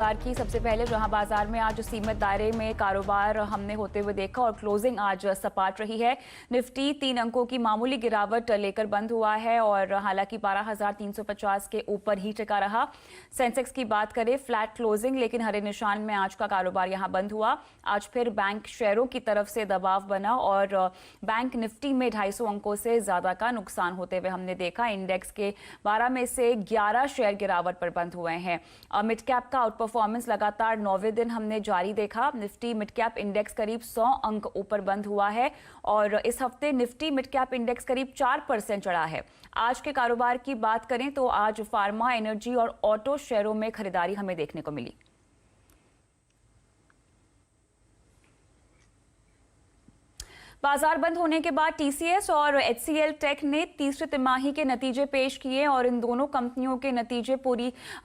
की सबसे पहले जहां बाजार में आज सीमित दायरे में कारोबार हमने होते हुए देखा और क्लोजिंग आज सपाट रही है। निफ्टी 3 अंकों की मामूली गिरावट लेकर बंद हुआ है और हालांकि 12,350 के ऊपर ही टिका रहा। सेंसेक्स की बात करें फ्लैट क्लोजिंग, लेकिन हरे निशान में आज का कारोबार यहां बंद हुआ। आज फिर बैंक शेयरों की तरफ से दबाव बना और बैंक निफ्टी में 250 अंकों से ज्यादा का नुकसान होते हुए हमने देखा। इंडेक्स के 12 में से 11 शेयर गिरावट पर बंद हुए हैं। मिड कैप का परफॉर्मेंस लगातार 9वें दिन हमने जारी देखा। निफ्टी मिड कैप इंडेक्स करीब 100 अंक ऊपर बंद हुआ है और इस हफ्ते निफ्टी मिड कैप इंडेक्स करीब 4% चढ़ा है। आज के कारोबार की बात करें तो आज फार्मा, एनर्जी और ऑटो शेयरों में खरीदारी हमें देखने को मिली। बाजार बंद होने के बाद टीसीएस और एचसीएल टेक ने तीसरी तिमाही के नतीजे पेश किए और इन दोनों कंपनियों के नतीजे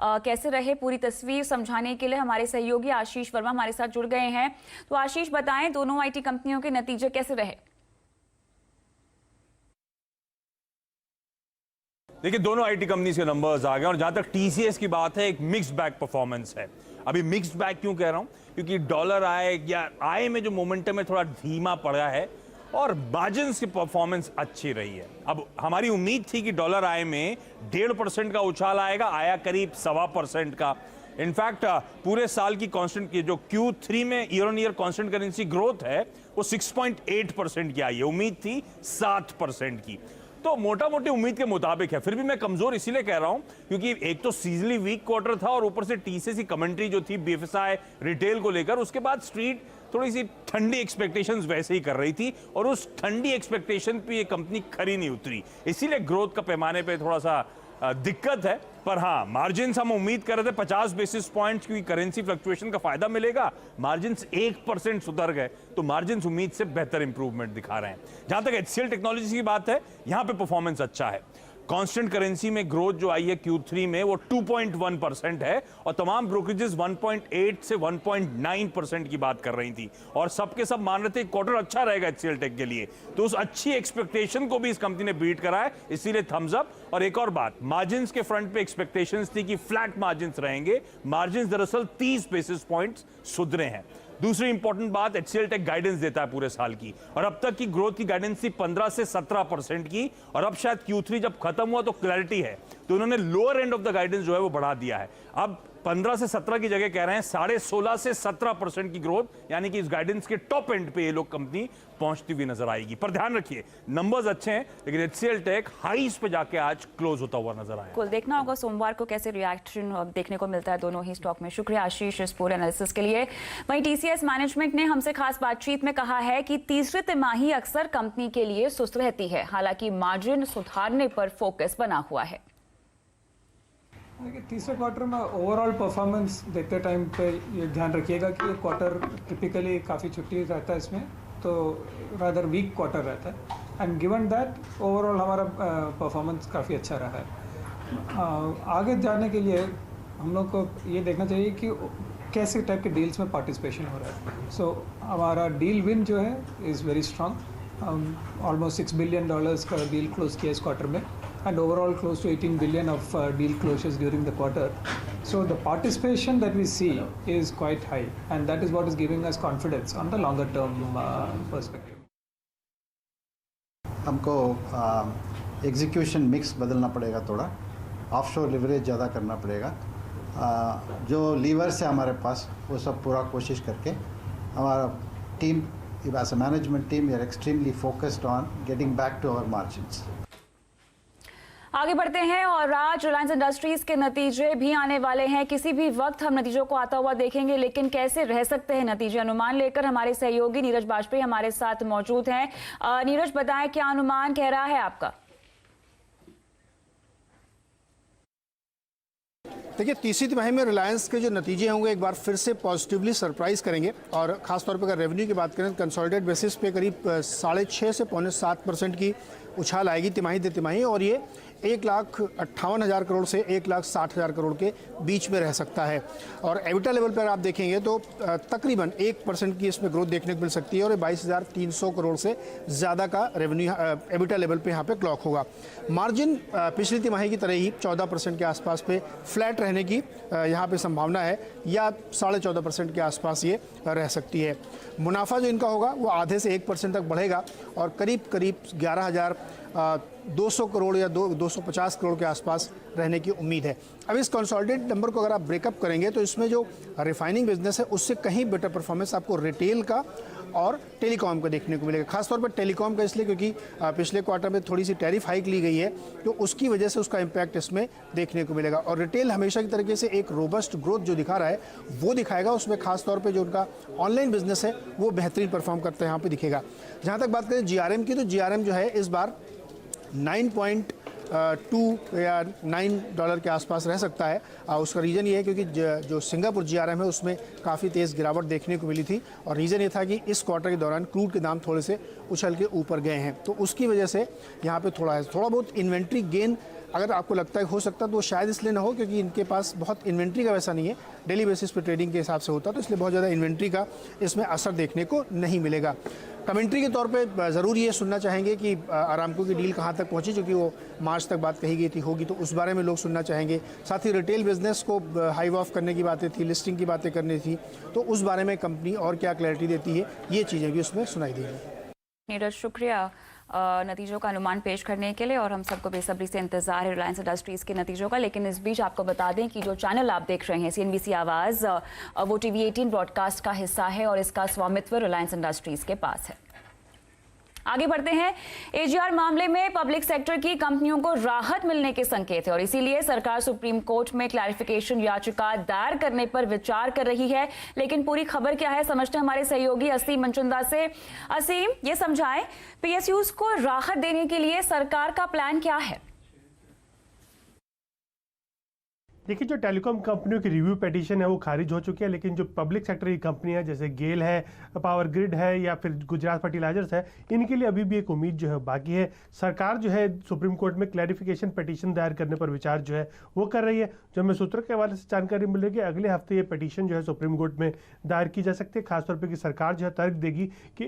कैसे रहे, पूरी तस्वीर समझाने के लिए हमारे सहयोगी आशीष वर्मा हमारे साथ जुड़ गए हैं। तो आशीष, बताएं दोनों आईटी कंपनियों के नतीजे कैसे रहे? देखिए, दोनों आईटी कंपनीज के नंबर्स आ गए और जहां तक टीसीएस की बात है, एक मिक्स्ड बैग परफॉर्मेंस है। अभी मिक्स्ड बैग क्यों कह रहा हूं? क्योंकि डॉलर आय में जो मोमेंटम है थोड़ा धीमा पड़ा है और मार्जिन्स की परफॉर्मेंस अच्छी रही है। अब हमारी उम्मीद थी कि डॉलर आय में 1.5% का उछाल आएगा, आया करीब 1.25% का। इनफैक्ट पूरे साल की कांस्टेंट की जो Q3 में year on year constant currency growth है वो 6.8% की आई है। उम्मीद थी 7% की, तो मोटा मोटी उम्मीद के मुताबिक है। फिर भी मैं कमजोर इसीलिए कह रहा हूं क्योंकि एक तो सीजनली वीक क्वार्टर था और ऊपर से टीसीएस की कमेंट्री जो थी बीएफएसआई रिटेल को लेकर, उसके बाद स्ट्रीट थोड़ी सी ठंडी एक्सपेक्टेशंस वैसे ही कर रही थी और उस ठंडी एक्सपेक्टेशन पे ये कंपनी खरी नहीं उतरी, इसीलिए ग्रोथ का पैमाने पे थोड़ा सा दिक्कत है। पर हाँ, मार्जिन्स हम उम्मीद कर रहे थे 50 बेसिस पॉइंट्स की करेंसी फ्लक्चुएशन का फायदा मिलेगा, मार्जिन्स 1% सुधर गए, तो मार्जिन्स उम्मीद से बेहतर इंप्रूवमेंट दिखा रहे हैं। जहां तक एचसीएल टेक्नोलॉजीज की बात है, यहां पे परफॉर्मेंस अच्छा है। कांस्टेंट करेंसी में ग्रोथ जो आई है Q3 में वो 2.1% है और तमाम ब्रोकरेजेस 1.8 से 1.9% की बात कर रही थी और सबके सब मान रहे थे क्वार्टर अच्छा रहेगा एचसीएल टेक के लिए, तो उस अच्छी एक्सपेक्टेशन को भी इस कंपनी ने बीट करा है, इसीलिए थम्स अप। और एक और बात, मार्जिन्स के फ्रंट पे एक्सपेक्टेशंस थी कि फ्लैट मार्जिन्स रहेंगे, मार्जिन्स दरअसल 30 बेसिस पॉइंट्स सुधरे हैं। दूसरी इंपॉर्टेंट बात, एचसीएल टेक गाइडेंस देता है पूरे साल की और अब तक की ग्रोथ की गाइडेंस थी 15 से 17% की और अब शायद Q3 जब खत्म हुआ तो क्लैरिटी है, तो उन्होंने lower end of the guidance जो है वो बढ़ा दिया है। अब 15 से 17 की जगह कह रहे हैं 16.5 से 17% की ग्रोथ, यानी कि इस गाइडेंस के टॉप एंड पे ये लोग कंपनी पहुंचती हुई नजर आएगी। पर ध्यान रखिए, नंबर्स अच्छे हैं लेकिन एचसीएल टेक हाईस पे जाके आज क्लोज होता हुआ नजर आया। कुल देखना होगा सोमवार को कैसे रिएक्शन देखने को मिलता है दोनों ही स्टॉक में। शुक्रिया आशीष इस पूरे एनालिसिस के लिए। वहीं टीसीएस मैनेजमेंट ने हमसे खास बातचीत में कहा है कि तीसरी तिमाही अक्सर कंपनी के लिए सुस्त रहती है, हालांकि मार्जिन सुधारने पर फोकस बना हुआ है। देखिए, तीसरे क्वार्टर में ओवरऑल परफॉर्मेंस देखते टाइम पे ये ध्यान रखिएगा कि ये क्वार्टर टिपिकली काफ़ी छुट्टी रहता है इसमें, तो रादर वीक क्वार्टर रहता है एंड गिवन दैट ओवरऑल हमारा परफॉर्मेंस काफ़ी अच्छा रहा है। आगे जाने के लिए हम लोग को ये देखना चाहिए कि कैसे टाइप के डील्स में पार्टिसिपेशन हो रहा है। सो हमारा डील विन जो है is very strong, almost $6 billion का डील क्लोज किया इस क्वार्टर में and overall close to 18 billion of deal closures during the quarter. So the participation that we see is quite high and that is what is giving us confidence on the longer term perspective. हमको execution mix बदलना पड़ेगा, थोड़ा offshore leverage ज़्यादा करना पड़ेगा। जो levers है हमारे पास वो सब पूरा कोशिश करके हमारा team as a management team we are extremely focused on getting back to our margins. आगे बढ़ते हैं और आज रिलायंस इंडस्ट्रीज के नतीजे भी आने वाले हैं। किसी भी वक्त हम नतीजों को आता हुआ देखेंगे, लेकिन कैसे रह सकते हैं नतीजे, अनुमान लेकर हमारे सहयोगी नीरज बाजपेयी हमारे साथ मौजूद हैं। नीरज, बताएं क्या अनुमान कह रहा है आपका? देखिए, तीसरी तिमाही में रिलायंस के जो नतीजे होंगे एक बार फिर से पॉजिटिवली सरप्राइज करेंगे और खासतौर पर अगर रेवेन्यू की बात करें तो कंसोलिडेटेड बेसिस पे करीब 6.5 से 7.25% की उछाल आएगी तिमाही दर तिमाही और ये 1,58,000 करोड़ से 1,60,000 करोड़ के बीच में रह सकता है। और एबिटा लेवल पर आप देखेंगे तो तकरीबन 1% की इसमें ग्रोथ देखने को मिल सकती है और 22,300 करोड़ से ज़्यादा का रेवेन्यू एबिटा लेवल पे यहाँ पे क्लॉक होगा। मार्जिन पिछली तिमाही की तरह ही 14% के आसपास पे फ्लैट रहने की यहाँ पे संभावना है या 14.5% के आसपास ये रह सकती है। मुनाफा जो इनका होगा वो आधे से 1% तक बढ़ेगा और करीब 11,200 करोड़ या 250 करोड़ के आसपास रहने की उम्मीद है। अब इस कंसोलिडेटेड नंबर को अगर आप ब्रेकअप करेंगे तो इसमें जो रिफाइनिंग बिजनेस है उससे कहीं बेटर परफॉर्मेंस आपको रिटेल का और टेलीकॉम का देखने को मिलेगा। खासतौर पर टेलीकॉम का इसलिए क्योंकि पिछले क्वार्टर में थोड़ी सी टैरिफ हाइक ली गई है तो उसकी वजह से उसका इम्पैक्ट इसमें देखने को मिलेगा। और रिटेल हमेशा की तरीके से एक रोबस्ट ग्रोथ जो दिखा रहा है वो दिखाएगा। उसमें खासतौर पर जो उनका ऑनलाइन बिजनेस है वो बेहतरीन परफॉर्म करते हैं यहाँ पर दिखेगा। जहाँ तक बात करें GRM की तो GRM जो है इस बार 9.2 या $9 के आसपास रह सकता है। उसका रीज़न ये है क्योंकि जो सिंगापुर GRM है उसमें काफ़ी तेज़ गिरावट देखने को मिली थी और रीज़न ये था कि इस क्वार्टर के दौरान क्रूड के दाम थोड़े से उछल के ऊपर गए हैं तो उसकी वजह से यहाँ पे थोड़ा बहुत इन्वेंट्री गेन अगर आपको लगता है हो सकता तो शायद इसलिए ना हो क्योंकि इनके पास बहुत इन्वेंट्री का वैसा नहीं है, डेली बेसिस पे ट्रेडिंग के हिसाब से होता तो इसलिए बहुत ज़्यादा इन्वेंट्री का इसमें असर देखने को नहीं मिलेगा। कमेंट्री के तौर पे ज़रूर ये सुनना चाहेंगे कि अरामको की डील कहाँ तक पहुँची, क्योंकि वो मार्च तक बात कही गई थी होगी तो उस बारे में लोग सुनना चाहेंगे। साथ ही रिटेल बिजनेस को हाइव ऑफ करने की बातें थी, लिस्टिंग की बातें करनी थी तो उस बारे में कंपनी और क्या क्लैरिटी देती है ये चीज़ें भी उसमें सुनाई देंगी। नीरज, शुक्रिया नतीजों का अनुमान पेश करने के लिए और हम सबको बेसब्री से इंतजार है रिलायंस इंडस्ट्रीज के नतीजों का। लेकिन इस बीच आपको बता दें कि जो चैनल आप देख रहे हैं CNBC आवाज़ वो TV 18 ब्रॉडकास्ट का हिस्सा है और इसका स्वामित्व रिलायंस इंडस्ट्रीज के पास है। आगे बढ़ते हैं। AGR मामले में पब्लिक सेक्टर की कंपनियों को राहत मिलने के संकेत है और इसीलिए सरकार सुप्रीम कोर्ट में क्लैरिफिकेशन याचिका दायर करने पर विचार कर रही है। लेकिन पूरी खबर क्या है समझते हैं हमारे सहयोगी असीम मंचुंदा से। असीम, ये समझाएं PSUs को राहत देने के लिए सरकार का प्लान क्या है? देखिए, जो टेलीकॉम कंपनियों की रिव्यू पिटीशन है वो खारिज हो चुकी है, लेकिन जो पब्लिक सेक्टर की कंपनियां जैसे गेल है, पावर ग्रिड है या फिर गुजरात फर्टिलाइजर्स है, इनके लिए अभी भी एक उम्मीद जो है बाकी है। सरकार जो है सुप्रीम कोर्ट में क्लैरिफिकेशन पिटीशन दायर करने पर विचार जो है वो कर रही है। जो हमें सूत्रों के हवाले से जानकारी मिल रही है अगले हफ्ते ये पिटीशन जो है सुप्रीम कोर्ट में दायर की जा सकती है। खासतौर पर कि सरकार जो है तर्क देगी कि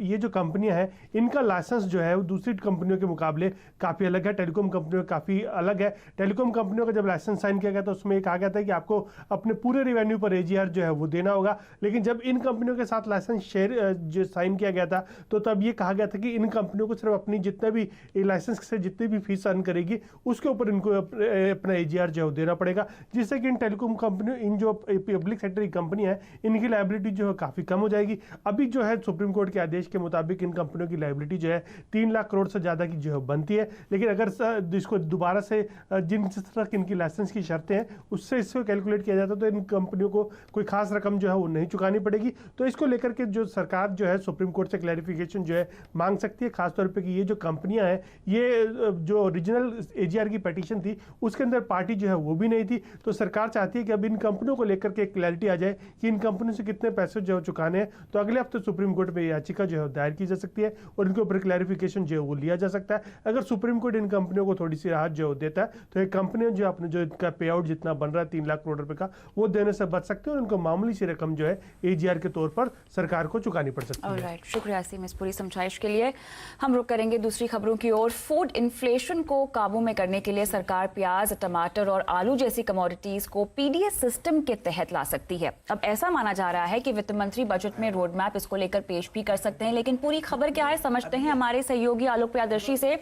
ये जो कंपनियाँ हैं इनका लाइसेंस जो है वो दूसरी कंपनियों के मुकाबले काफ़ी अलग है, टेलीकॉम कंपनियों का काफ़ी अलग है। टेलीकॉम कंपनियों का जब लाइसेंस किया गया था उसमें कहा गया था कि आपको अपने पूरे रेवेन्यू पर AGR जो है वो देना होगा। लेकिन जब इन कंपनियों के साथ लाइसेंस शेयर जो साइन किया गया था तो तब ये कहा गया था कि इन कंपनियों को सिर्फ अपनी जितने भी लाइसेंस से जितनी भी फीस अर्न करेगी उसके ऊपर इनको अपना AGR जो है देना पड़ेगा, जिससे कि इन टेलीकॉम कंपनियों इन जो पब्लिक सेक्टर की कंपनी है इनकी लायबिलिटी जो है काफ़ी कम हो जाएगी। अभी जो है सुप्रीम कोर्ट के आदेश के मुताबिक इन कंपनियों की लायबिलिटी जो है 3 लाख करोड़ से ज़्यादा की जो है बनती है। लेकिन अगर इसको दोबारा से जिस तरह की इनकी लाइसेंस की शर्तें हैं उससे इसको कैलकुलेट किया जाता है तो इन कंपनियों को कोई खास रकम जो है वो नहीं चुकानी पड़ेगी। तो इसको लेकर के जो सरकार जो है सुप्रीम कोर्ट से क्लैरिफिकेशन जो है मांग सकती है, खासतौर पे कि ये जो कंपनियां हैं ये जो ओरिजिनल AGR की पिटीशन थी उसके अंदर पार्टी जो है वो भी नहीं थी। तो सरकार चाहती है कि अब इन कंपनियों को लेकर के क्लैरिटी आ जाए कि इन कंपनियों से कितने पैसे जो है चुकाने हैं। तो अगले हफ्ते सुप्रीम कोर्ट में याचिका जो है दायर की जा सकती है और इनके ऊपर क्लैरिफिकेशन जो है वो लिया जा सकता है। अगर सुप्रीम कोर्ट इन कंपनियों को थोड़ी सी राहत जो देता है तो ये कंपनियां जो अपने जो इनका पे आउट जितना बन रहा है 3 लाख करोड़ रुपए का वो देने से बच सकते हैं और उनको मामूली सी रकम जो है AGR के तौर पर सरकार को चुकानी पड़ सकती है। ऑलराइट, शुक्रिया असीम इस पूरी समझाइश के लिए। हम रुक करेंगे दूसरी खबरों की ओर। फूड इन्फ्लेशन को काबू में करने के लिए सरकार प्याज, टमाटर और आलू जैसी कमोडिटीज को PDS सिस्टम के तहत ला सकती है। अब ऐसा माना जा रहा है कि वित्त मंत्री बजट में रोड मैप इसको लेकर पेश भी कर सकते हैं। लेकिन पूरी खबर क्या है समझते हैं हमारे सहयोगी आलोक प्रियदर्शी से।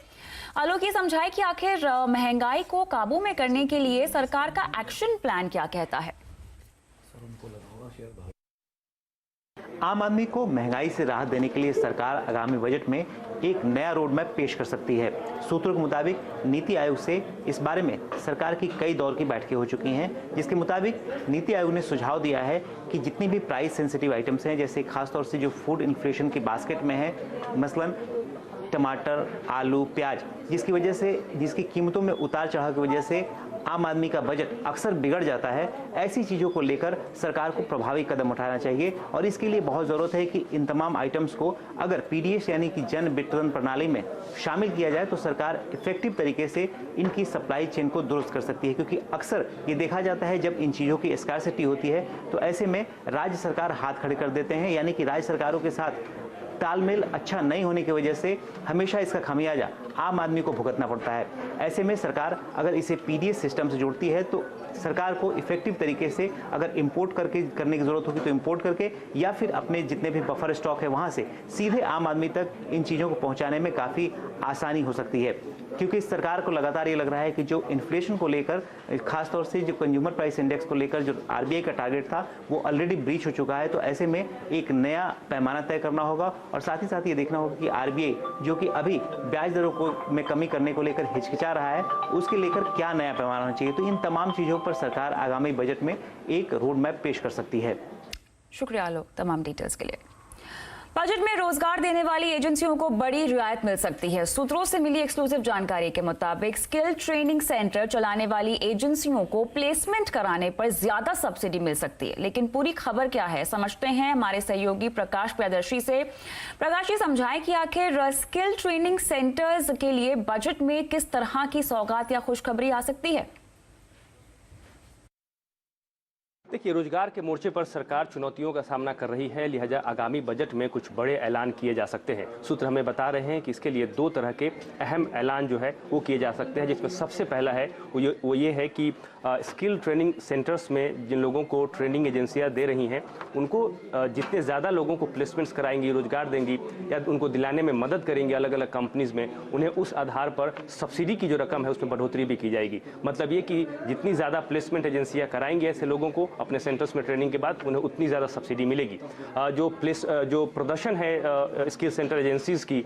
आलोक, ये समझाए कि आखिर महंगाई को काबू में करने के लिए सरकार का एक्शन प्लान क्या कहता है? आम आदमी को महंगाई से राहत देने के लिए सरकार आगामी बजट में एक नया रोड मैप पेश कर सकती है। सूत्रों के मुताबिक नीति आयोग से इस बारे में सरकार की कई दौर की बैठकें हो चुकी हैं, जिसके मुताबिक नीति आयोग ने सुझाव दिया है कि जितनी भी प्राइस सेंसिटिव आइटम्स हैं, जैसे खासतौर से जो फूड इन्फ्लेशन की बास्केट में है, मसलन टमाटर, आलू, प्याज, जिसकी कीमतों में उतार चढ़ाव की वजह से आम आदमी का बजट अक्सर बिगड़ जाता है। ऐसी चीज़ों को लेकर सरकार को प्रभावी कदम उठाना चाहिए और इसके लिए बहुत ज़रूरत है कि इन तमाम आइटम्स को अगर पीडीएस यानी कि जन वितरण प्रणाली में शामिल किया जाए तो सरकार इफेक्टिव तरीके से इनकी सप्लाई चेन को दुरुस्त कर सकती है, क्योंकि अक्सर ये देखा जाता है जब इन चीज़ों की स्कार्सिटी होती है तो ऐसे में राज्य सरकार हाथ खड़े कर देते हैं, यानी कि राज्य सरकारों के साथ तालमेल अच्छा नहीं होने की वजह से हमेशा इसका खामियाजा आम आदमी को भुगतना पड़ता है। ऐसे में सरकार अगर इसे पीडीएस सिस्टम से जोड़ती है तो सरकार को इफेक्टिव तरीके से अगर इंपोर्ट करने की जरूरत होगी तो इंपोर्ट करके या फिर अपने जितने भी बफर स्टॉक है वहां से सीधे आम आदमी तक इन चीज़ों को पहुंचाने में काफ़ी आसानी हो सकती है, क्योंकि इस सरकार को लगातार ये लग रहा है कि जो इन्फ्लेशन को लेकर खासतौर से जो कंज्यूमर प्राइस इंडेक्स को लेकर जो आरबीआई का टारगेट था वो ऑलरेडी ब्रीच हो चुका है। तो ऐसे में एक नया पैमाना तय करना होगा और साथ ही साथ ये देखना होगा कि आरबीआई जो कि अभी ब्याज दरों को में कमी करने को लेकर हिचकिचा रहा है उसके लेकर क्या नया पैमाना होना चाहिए। तो इन तमाम चीज़ों पर सरकार आगामी बजट में एक रोड मैप पेश कर सकती है। शुक्रिया आलोक तमाम डिटेल्स के लिए। बजट में रोजगार देने वाली एजेंसियों को बड़ी रियायत मिल सकती है। सूत्रों से मिली एक्सक्लूसिव जानकारी के मुताबिक स्किल ट्रेनिंग सेंटर चलाने वाली एजेंसियों को प्लेसमेंट कराने पर ज्यादा सब्सिडी मिल सकती है। लेकिन पूरी खबर क्या है समझते हैं हमारे सहयोगी प्रकाश प्रियदर्शी से। प्रकाश जी समझाएं कि आखिर स्किल ट्रेनिंग सेंटर्स के लिए बजट में किस तरह की सौगात या खुशखबरी आ सकती है। देखिए, रोजगार के मोर्चे पर सरकार चुनौतियों का सामना कर रही है, लिहाजा आगामी बजट में कुछ बड़े ऐलान किए जा सकते हैं। सूत्र हमें बता रहे हैं कि इसके लिए दो तरह के अहम ऐलान जो है वो किए जा सकते हैं, जिसमें सबसे पहला है वो ये है कि स्किल ट्रेनिंग सेंटर्स में जिन लोगों को ट्रेनिंग एजेंसियां दे रही हैं उनको जितने ज़्यादा लोगों को प्लेसमेंट्स कराएंगी, रोजगार देंगी या उनको दिलाने में मदद करेंगी अलग अलग कंपनीज में, उन्हें उस आधार पर सब्सिडी की जो रकम है उसमें बढ़ोतरी भी की जाएगी। मतलब ये कि जितनी ज़्यादा प्लेसमेंट एजेंसियाँ कराएंगी ऐसे लोगों को अपने सेंटर्स में ट्रेनिंग के बाद उन्हें उतनी ज़्यादा सब्सिडी मिलेगी। जो प्रदर्शन है स्किल सेंटर एजेंसीज की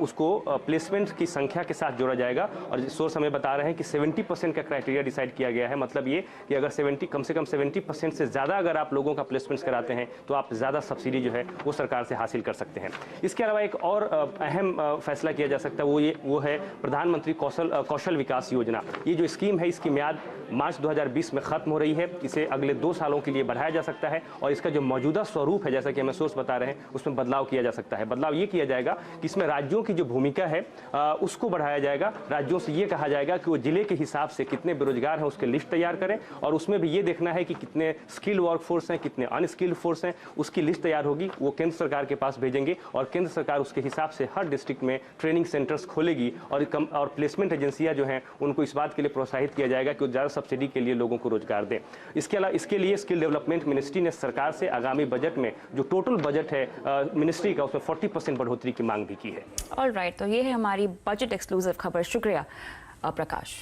उसको प्लेसमेंट की संख्या के साथ जोड़ा जाएगा और सोर्स हमें बता रहे हैं कि 70% का क्राइटेरिया डिसाइड किया गया है। मतलब ये कि अगर कम से कम 70% से ज़्यादा अगर आप लोगों का प्लेसमेंट्स कराते हैं तो आप ज़्यादा सब्सिडी जो है वो सरकार से हासिल कर सकते हैं। इसके अलावा एक और अहम फैसला किया जा सकता है वो है प्रधानमंत्री कौशल विकास योजना। ये जो स्कीम है इसकी म्याद मार्च 2020 में खत्म हो रही है। इसे अगले 2 सालों के लिए बढ़ाया जा सकता है और इसका जो मौजूदा स्वरूप है जैसा कि हमें सोर्स बता रहे हैं उसमें बदलाव किया जा सकता है। बदलाव ये किया जाएगा कि इसमें राज्यों की जो भूमिका है उसको बढ़ाया जाएगा। राज्यों से ये कहा जाएगा कि वो जिले के हिसाब से कितने बेरोजगार हैं उसके लिस्ट तैयार करें और उसमें भी ये देखना है कि कितने स्किल वर्कफोर्स हैं, कितने अनस्किल्ड फोर्स हैं, उसकी लिस्ट तैयार होगी, वो केंद्र सरकार के पास भेजेंगे और केंद्र सरकार उसके हिसाब से हर डिस्ट्रिक्ट में ट्रेनिंग सेंटर्स खोलेगी और प्लेसमेंट एजेंसियां जो हैं उनको इस बात के लिए प्रोत्साहित किया जाएगा कि वो ज़्यादा सब्सिडी के लिए लोगों को रोजगार दें। इसके लिए स्किल डेवलपमेंट मिनिस्ट्री ने सरकार से आगामी बजट में जो टोटल बजट है मिनिस्ट्री का उसमें 40% बढ़ोतरी की मांग भी की है। ऑलराइट, तो ये है हमारी बजट एक्सक्लूसिव खबर। शुक्रिया प्रकाश।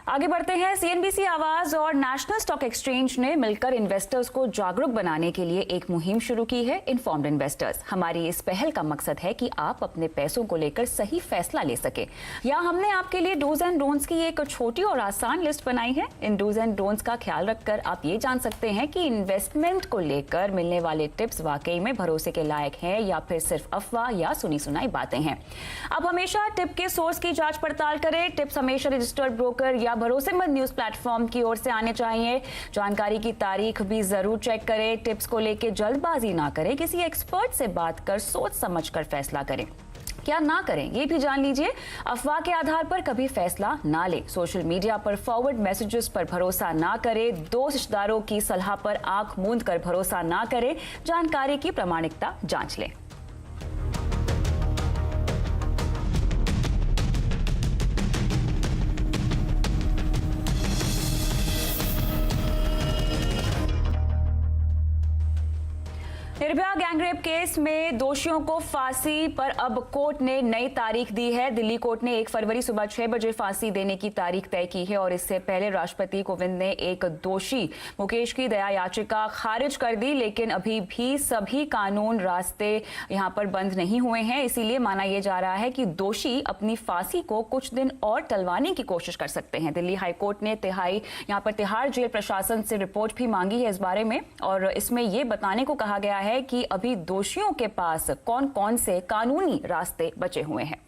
आगे बढ़ते हैं। सीएनबीसी आवाज और नेशनल स्टॉक एक्सचेंज ने मिलकर इन्वेस्टर्स को जागरूक बनाने के लिए एक मुहिम शुरू की है, इन्फॉर्म्ड इन्वेस्टर्स। हमारी इस पहल का मकसद है कि आप अपने पैसों को लेकर सही फैसला ले सके। या हमने आपके लिए डूज एंड डोंट्स की एक छोटी और आसान लिस्ट बनाई है। इन डूज एंड डोंट्स का ख्याल रखकर आप ये जान सकते हैं कि इन्वेस्टमेंट को लेकर मिलने वाले टिप्स वाकई में भरोसे के लायक हैं या फिर सिर्फ अफवाह या सुनी सुनाई बातें हैं। आप हमेशा टिप के सोर्स की जांच पड़ताल करें। टिप्स हमेशा रजिस्टर्ड ब्रोकर या भरोसेमंद न्यूज प्लेटफॉर्म की ओर से आने चाहिए। जानकारी की तारीख भी जरूर चेक करें। टिप्स को लेकर जल्दबाजी ना करें। किसी एक्सपर्ट से बात कर सोच समझकर फैसला करें। क्या ना करें ये भी जान लीजिए। अफवाह के आधार पर कभी फैसला ना लें। सोशल मीडिया पर फॉरवर्ड मैसेजेस पर भरोसा ना करें। दोस्त रिश्तेदारों की सलाह पर आंख मूंद कर भरोसा ना करें। जानकारी की प्रामाणिकता जांच लें। निर्भया गैंगरेप केस में दोषियों को फांसी पर अब कोर्ट ने नई तारीख दी है। दिल्ली कोर्ट ने 1 फरवरी सुबह 6 बजे फांसी देने की तारीख तय की है और इससे पहले राष्ट्रपति कोविंद ने एक दोषी मुकेश की दया याचिका खारिज कर दी। लेकिन अभी भी सभी कानून रास्ते यहां पर बंद नहीं हुए हैं। इसीलिए माना यह जा रहा है कि दोषी अपनी फांसी को कुछ दिन और टलवाने की कोशिश कर सकते हैं। दिल्ली हाईकोर्ट ने यहां पर तिहाड़ जेल प्रशासन से रिपोर्ट भी मांगी है इस बारे में और इसमें यह बताने को कहा गया है कि अभी दोषियों के पास कौन कौन से कानूनी रास्ते बचे हुए हैं।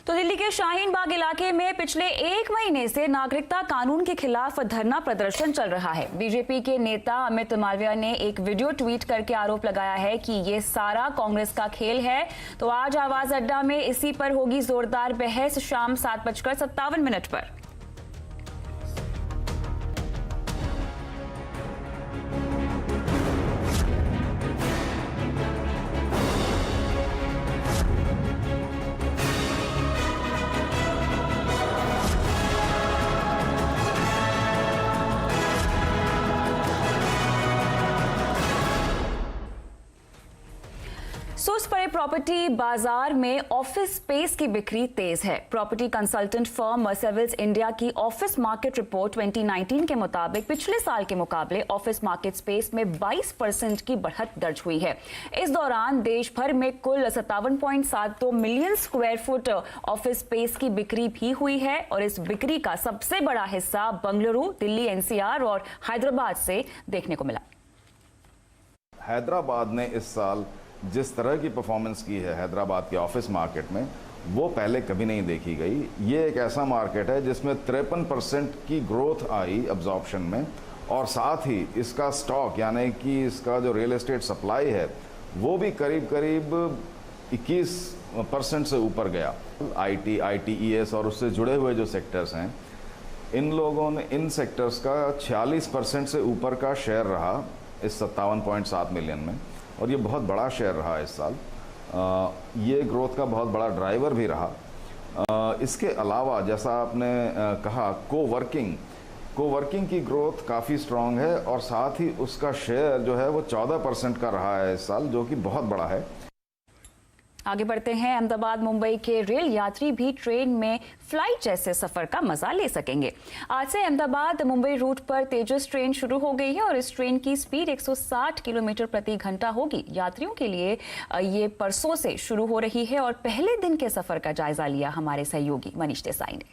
तो दिल्ली के शाहीन बाग इलाके में पिछले 1 महीने से नागरिकता कानून के खिलाफ धरना प्रदर्शन चल रहा है। बीजेपी के नेता अमित मालविया ने एक वीडियो ट्वीट करके आरोप लगाया है कि ये सारा कांग्रेस का खेल है। तो आज आवाज अड्डा में इसी पर होगी जोरदार बहस शाम 7:57 पर। सुस्त पड़े प्रॉपर्टी बाजार में ऑफिस स्पेस की बिक्री तेज है। प्रॉपर्टी कंसल्टेंट फर्म मर्सेविल्स इंडिया की ऑफिस मार्केट रिपोर्ट 2019 के मुताबिक पिछले साल के मुकाबले ऑफिस मार्केट स्पेस में 22% की बढ़त दर्ज हुई है। इस दौरान देश भर में कुल 57.72 million square foot office space की बिक्री भी हुई है और इस बिक्री का सबसे बड़ा हिस्सा बंगलुरु, दिल्ली एनसीआर और हैदराबाद से देखने को मिला। हैदराबाद ने इस साल जिस तरह की परफॉर्मेंस की है हैदराबाद के ऑफिस मार्केट में, वो पहले कभी नहीं देखी गई। ये एक ऐसा मार्केट है जिसमें 53% की ग्रोथ आई अब्जॉर्प्शन में, और साथ ही इसका स्टॉक यानी कि इसका जो रियल एस्टेट सप्लाई है वो भी करीब करीब 21% से ऊपर गया। आईटी, ITES और उससे जुड़े हुए जो सेक्टर्स हैं, इन लोगों ने इन सेक्टर्स का 46% से ऊपर का शेयर रहा इस 57.7 मिलियन में, और ये बहुत बड़ा शेयर रहा इस साल। ये ग्रोथ का बहुत बड़ा ड्राइवर भी रहा। इसके अलावा जैसा आपने कहा, कोवर्किंग की ग्रोथ काफ़ी स्ट्रॉन्ग है, और साथ ही उसका शेयर जो है वो 14% का रहा है इस साल, जो कि बहुत बड़ा है। आगे बढ़ते हैं। अहमदाबाद मुंबई के रेल यात्री भी ट्रेन में फ्लाइट जैसे सफर का मजा ले सकेंगे। आज से अहमदाबाद मुंबई रूट पर तेजस ट्रेन शुरू हो गई है और इस ट्रेन की स्पीड 160 किलोमीटर प्रति घंटा होगी। यात्रियों के लिए ये परसों से शुरू हो रही है और पहले दिन के सफर का जायजा लिया हमारे सहयोगी मनीष देसाई ने।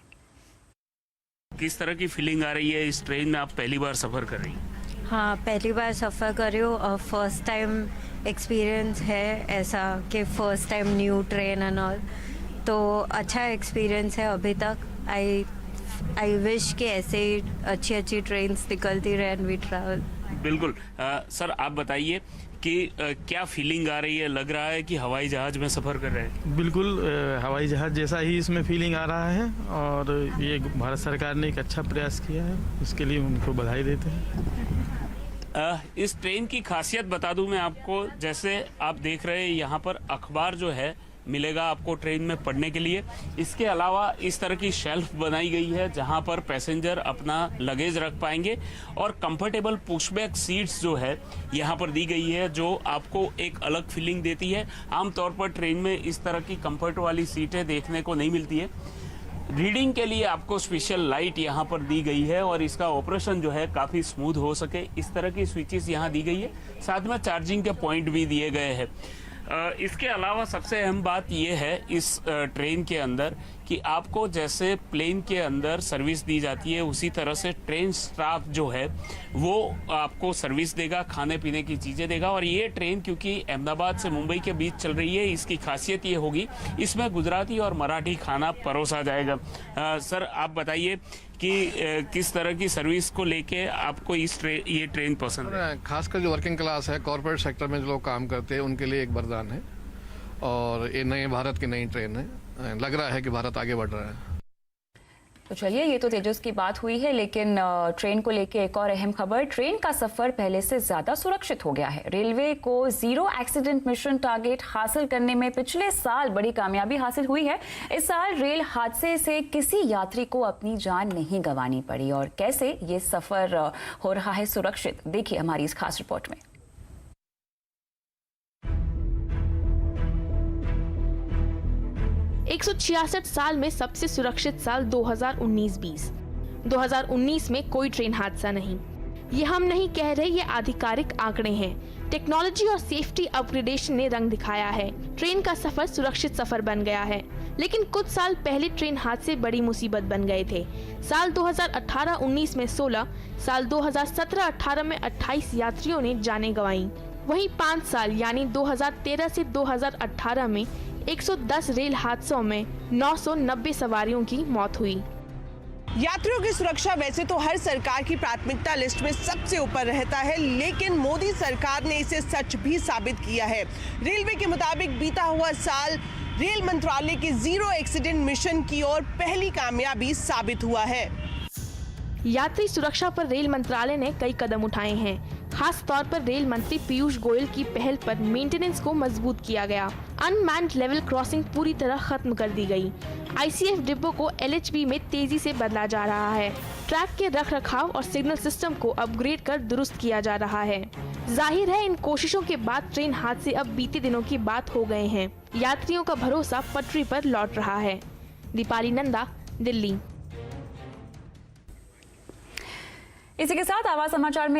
किस तरह की फीलिंग आ रही है इस ट्रेन में? आप पहली बार सफर कर रही हैं? हाँ, पहली बार सफ़र कर रही हूँ और फर्स्ट टाइम एक्सपीरियंस है ऐसा कि first time new train and all, तो अच्छा एक्सपीरियंस है अभी तक। आई विश कि ऐसे ही अच्छी ट्रेन्स निकलती रहे एंड वी ट्रैवल। बिल्कुल। सर आप बताइए कि क्या फीलिंग आ रही है? लग रहा है कि हवाई जहाज़ में सफ़र कर रहे हैं? बिल्कुल हवाई जहाज़ जैसा ही इसमें फीलिंग आ रहा है, और ये भारत सरकार ने एक अच्छा प्रयास किया है, इसके लिए उनको बधाई देते हैं। इस ट्रेन की खासियत बता दूं मैं आपको। जैसे आप देख रहे हैं यहाँ पर अखबार जो है मिलेगा आपको ट्रेन में पढ़ने के लिए। इसके अलावा इस तरह की शेल्फ बनाई गई है जहाँ पर पैसेंजर अपना लगेज रख पाएंगे, और कंफर्टेबल पुशबैक सीट्स जो है यहाँ पर दी गई है, जो आपको एक अलग फीलिंग देती है। आमतौर पर ट्रेन में इस तरह की कंफर्ट वाली सीटें देखने को नहीं मिलती है। रीडिंग के लिए आपको स्पेशल लाइट यहाँ पर दी गई है और इसका ऑपरेशन जो है काफ़ी स्मूथ हो सके, इस तरह की स्विचेस यहाँ दी गई है। साथ में चार्जिंग के पॉइंट भी दिए गए हैं। इसके अलावा सबसे अहम बात यह है इस ट्रेन के अंदर कि आपको जैसे प्लेन के अंदर सर्विस दी जाती है, उसी तरह से ट्रेन स्टाफ जो है वो आपको सर्विस देगा, खाने पीने की चीज़ें देगा। और ये ट्रेन क्योंकि अहमदाबाद से मुंबई के बीच चल रही है, इसकी खासियत ये होगी इसमें गुजराती और मराठी खाना परोसा जाएगा। सर आप बताइए कि किस तरह की सर्विस को लेके आपको ये ट्रेन पसंद है? खासकर जो वर्किंग क्लास है, कॉर्पोरेट सेक्टर में जो लोग काम करते हैं, उनके लिए एक वरदान है, और ये नए भारत की नई ट्रेन है। लग रहा है कि भारत आगे बढ़ रहा है। तो चलिए, ये तो तेजस की बात हुई है, लेकिन ट्रेन को लेके एक और अहम खबर। ट्रेन का सफर पहले से ज्यादा सुरक्षित हो गया है। रेलवे को 0 एक्सीडेंट मिशन टारगेट हासिल करने में पिछले साल बड़ी कामयाबी हासिल हुई है। इस साल रेल हादसे से किसी यात्री को अपनी जान नहीं गंवानी पड़ी। और कैसे ये सफर हो रहा है सुरक्षित, देखिए हमारी इस खास रिपोर्ट में। 166 साल में सबसे सुरक्षित साल 2019-20। 2019 में कोई ट्रेन हादसा नहीं। ये हम नहीं कह रहे, ये आधिकारिक आंकड़े हैं। टेक्नोलॉजी और सेफ्टी अपग्रेडेशन ने रंग दिखाया है। ट्रेन का सफर सुरक्षित सफर बन गया है। लेकिन कुछ साल पहले ट्रेन हादसे बड़ी मुसीबत बन गए थे। साल 2018-19 में 16, साल 2017-18 में 28 यात्रियों ने जानें गंवाई। वहीं 5 साल यानी 2013 से 2018 में 110 रेल हादसों में 990 सवारियों की मौत हुई। यात्रियों की सुरक्षा वैसे तो हर सरकार की प्राथमिकता लिस्ट में सबसे ऊपर रहता है, लेकिन मोदी सरकार ने इसे सच भी साबित किया है। रेलवे के मुताबिक बीता हुआ साल रेल मंत्रालय के जीरो एक्सीडेंट मिशन की ओर पहली कामयाबी साबित हुआ है। यात्री सुरक्षा पर रेल मंत्रालय ने कई कदम उठाए हैं। खास तौर पर रेल मंत्री पीयूष गोयल की पहल पर मेंटेनेंस को मजबूत किया गया। अनमैन्ड लेवल क्रॉसिंग पूरी तरह खत्म कर दी गई। आईसीएफ डिब्बों को एलएचबी में तेजी से बदला जा रहा है। ट्रैक के रखरखाव और सिग्नल सिस्टम को अपग्रेड कर दुरुस्त किया जा रहा है। जाहिर है इन कोशिशों के बाद ट्रेन हादसे अब बीते दिनों की बात हो गए हैं। यात्रियों का भरोसा पटरी पर लौट रहा है। दीपाली नंदा, दिल्ली। इसी के साथ आवाज समाचार में